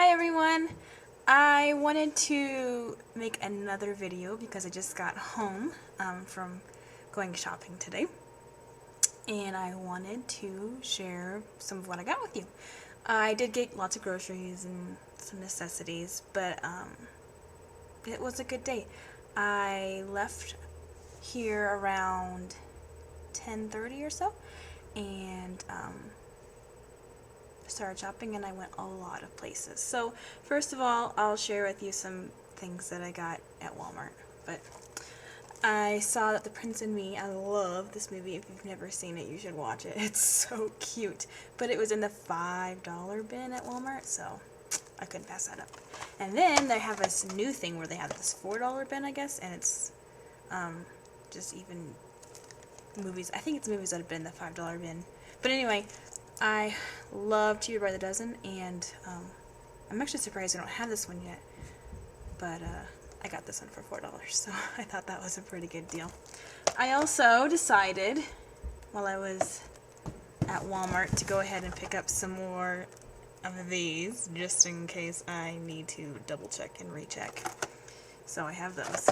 Hi everyone! I wanted to make another video because I just got home from going shopping today, and I wanted to share some of what I got with you. I did get lots of groceries and some necessities, but it was a good day. I left here around 10:30 or so, and started shopping, and I went a lot of places. So first of all, I'll share with you some things that I got at Walmart. But I saw that The Prince and Me, I love this movie. If you've never seen it, you should watch it. It's so cute. But it was in the $5 bin at Walmart, so I couldn't pass that up. And then they have this new thing where they have this $4 bin, I guess, and it's just even movies. I think it's movies that have been in the $5 bin. But anyway, I love Cheaper by the Dozen, and I'm actually surprised I don't have this one yet, but I got this one for $4, so I thought that was a pretty good deal. I also decided, while I was at Walmart, to go ahead and pick up some more of these, just in case I need to double check and recheck. So I have those.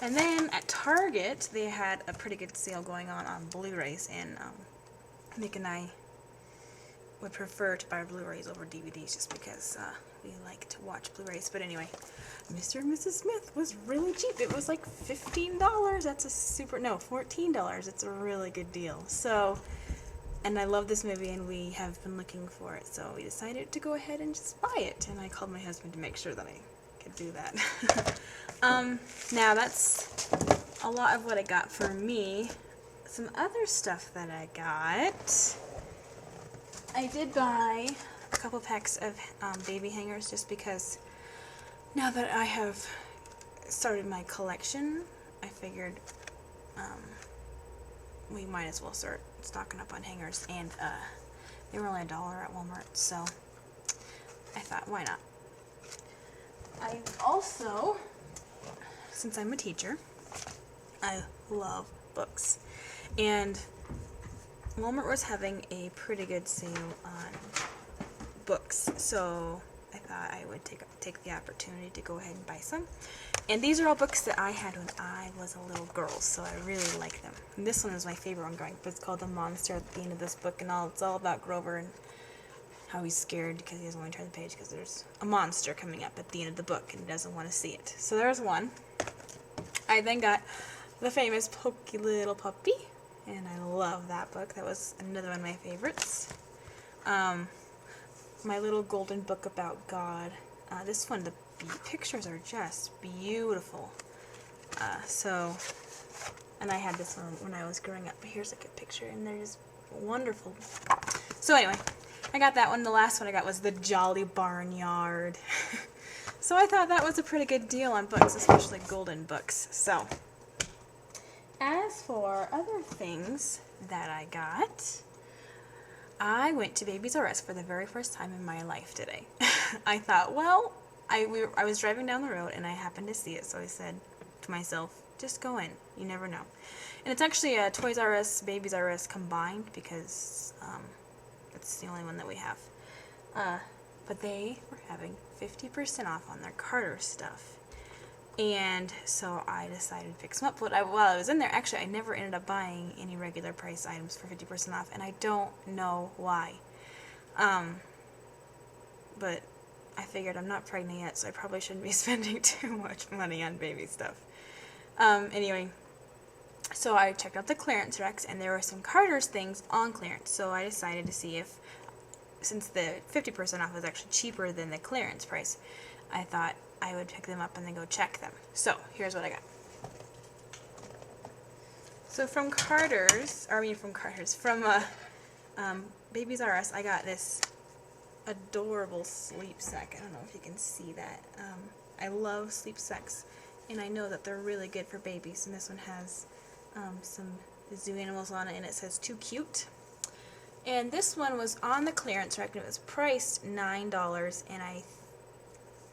And then at Target, they had a pretty good sale going on Blu-rays, and Nick and I would prefer to buy Blu-rays over DVDs just because we like to watch Blu-rays. But anyway, Mr. and Mrs. Smith was really cheap. It was like $15. That's a $14. It's a really good deal. So, and I love this movie, and we have been looking for it, so we decided to go ahead and just buy it. And I called my husband to make sure that I could do that. Now that's a lot of what I got for me. Some other stuff that I got. I did buy a couple packs of baby hangers just because now that I have started my collection, I figured we might as well start stocking up on hangers, and they were only $1 at Walmart, so I thought, why not? I also, since I'm a teacher, I love books, and Walmart was having a pretty good sale on books, so I thought I would take the opportunity to go ahead and buy some. And these are all books that I had when I was a little girl, so I really like them. And this one is my favorite one going, but it's called The Monster at the end of this book, and it's all about Grover and how he's scared because he doesn't want to turn the page because there's a monster coming up at the end of the book and he doesn't want to see it. So there's one. I then got the famous Pokey Little Puppy, and I love that book. That was another one of my favorites. My Little Golden Book About God. This one, the pictures are just beautiful. And I had this one when I was growing up. Here's a good picture, and they're just wonderful. So anyway, I got that one. The last one I got was The Jolly Barnyard. So I thought that was a pretty good deal on books, especially golden books. So, as for other things that I got, I went to Babies R Us for the very first time in my life today. I thought, well, I was driving down the road and I happened to see it, so I said to myself, just go in, you never know. And it's actually a Toys R Us, Babies R Us combined, because it's the only one that we have. But they were having 50% off on their Carter stuff. And so I decided to pick some up. But while I was in there, actually, I never ended up buying any regular price items for 50% off, and I don't know why. But I figured I'm not pregnant yet, so I probably shouldn't be spending too much money on baby stuff. Anyway, so I checked out the clearance racks, and there were some Carter's things on clearance. So I decided to see if, since the 50% off was actually cheaper than the clearance price, I thought I would pick them up and then go check them. So here's what I got. So from Babies R Us, I got this adorable sleep sack. I don't know if you can see that. I love sleep sacks, and I know that they're really good for babies. And this one has some zoo animals on it, and it says "Too Cute." And this one was on the clearance rack, and it was priced $9, and I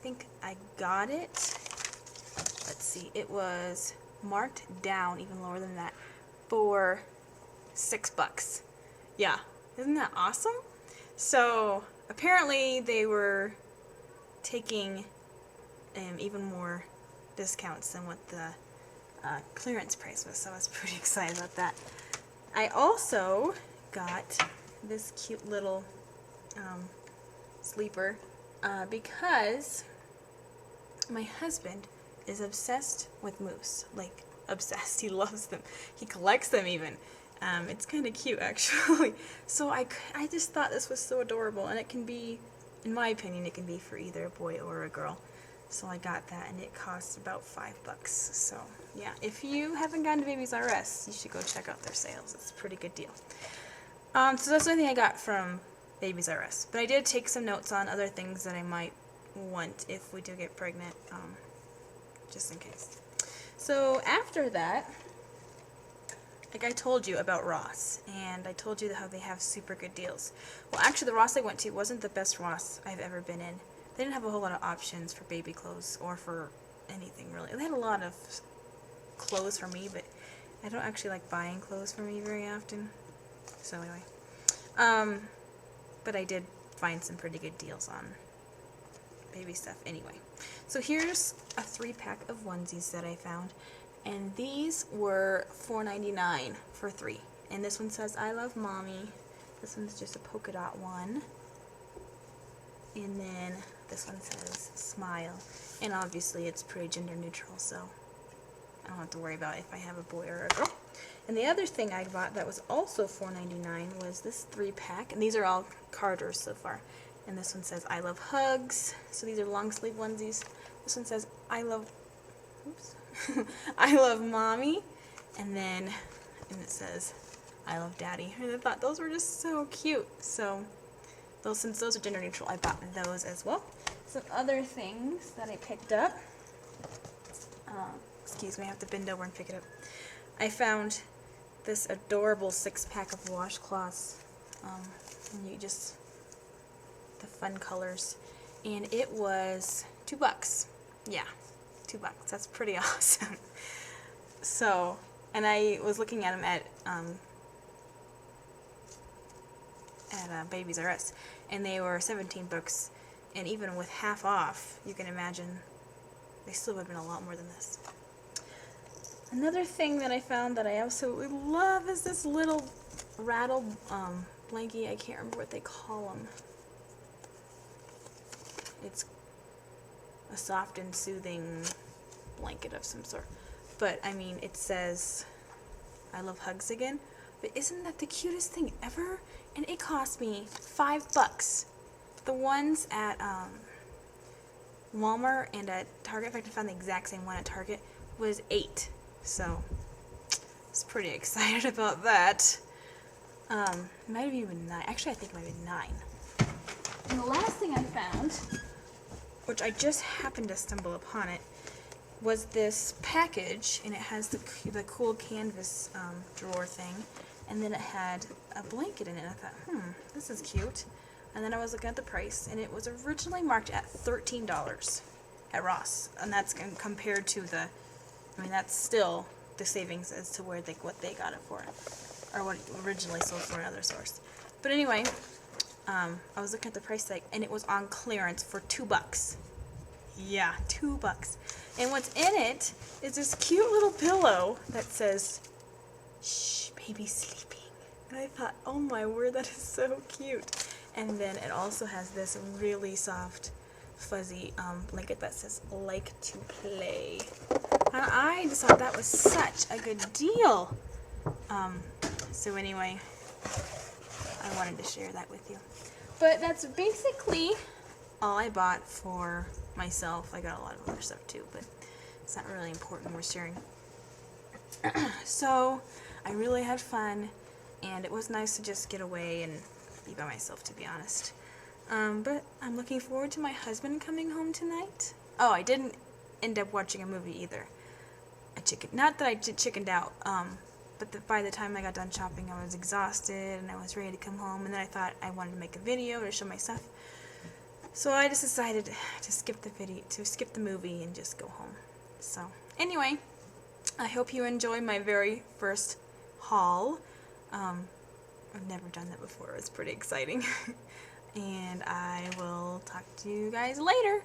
think I got it. Let's see, it was marked down even lower than that for $6. Yeah, isn't that awesome? So apparently they were taking even more discounts than what the clearance price was, so I was pretty excited about that. I also got this cute little sleeper because my husband is obsessed with moose. Like, obsessed. He loves them. He collects them even. It's kind of cute, actually. So I just thought this was so adorable, and it can be, in my opinion, it can be for either a boy or a girl. So I got that, and it costs about $5. So yeah, if you haven't gone to Babies R Us, you should go check out their sales. It's a pretty good deal. So that's the only thing I got from Babies R Us. But I did take some notes on other things that I might want if we do get pregnant, just in case. So after that, like I told you about Ross, and I told you how they have super good deals. Well, actually, the Ross I went to wasn't the best Ross I've ever been in. They didn't have a whole lot of options for baby clothes or for anything, really. They had a lot of clothes for me, but I don't actually like buying clothes for me very often. So anyway, but I did find some pretty good deals on baby stuff anyway. So here's a 3-pack of onesies that I found, and these were $4.99 for 3. And this one says I love mommy. This one's just a polka dot one. And then this one says smile. And obviously it's pretty gender neutral, so I don't have to worry about if I have a boy or a girl. And the other thing I bought that was also $4.99 was this 3-pack, and these are all Carter's so far. And this one says I love hugs. So these are long sleeve onesies. This one says I love, oops, I love mommy. And it says I love daddy. And I thought those were just so cute. So since those are gender neutral, I bought those as well. Some other things that I picked up. Excuse me, I have to bend over and pick it up. I found this adorable 6-pack of washcloths. And the fun colors. And it was $2. Yeah, $2. That's pretty awesome. So, and I was looking at them at Babies R Us, and they were $17, and even with half off, you can imagine they still would have been a lot more than this. Another thing that I found that I absolutely love is this little rattle blankie. I can't remember what they call them. It's a soft and soothing blanket of some sort. But, I mean, it says I love hugs again. But isn't that the cutest thing ever? And it cost me $5. The ones at Walmart and at Target, in fact I found the exact same one at Target, was $8. So I was pretty excited about that. It might have even been $9. Actually, I think it might have been $9. And the last thing I found, which I just happened to stumble upon it, was this package, and it has the cool canvas drawer thing, and then it had a blanket in it. I thought, this is cute. And then I was looking at the price, and it was originally marked at $13 at Ross, and that's compared to that's still the savings as to what they got it for, or what it originally sold for another source. But anyway, I was looking at the price tag, and it was on clearance for $2. Yeah, $2. And what's in it is this cute little pillow that says, "Shh, baby's sleeping." And I thought, oh my word, that is so cute. And then it also has this really soft, fuzzy blanket that says, "Like to play." And I just thought that was such a good deal. So anyway, I wanted to share that with you. But that's basically all I bought for myself. I got a lot of other stuff too, but it's not really important when we're sharing. So I really had fun, and it was nice to just get away and be by myself, to be honest. But I'm looking forward to my husband coming home tonight. Oh, I didn't end up watching a movie either. Not that I chickened out, but by the time I got done shopping, I was exhausted and I was ready to come home. And then I thought I wanted to make a video to show my stuff, so I just decided to skip the movie and just go home. So anyway, I hope you enjoy my very first haul. I've never done that before. It's pretty exciting. And I will talk to you guys later.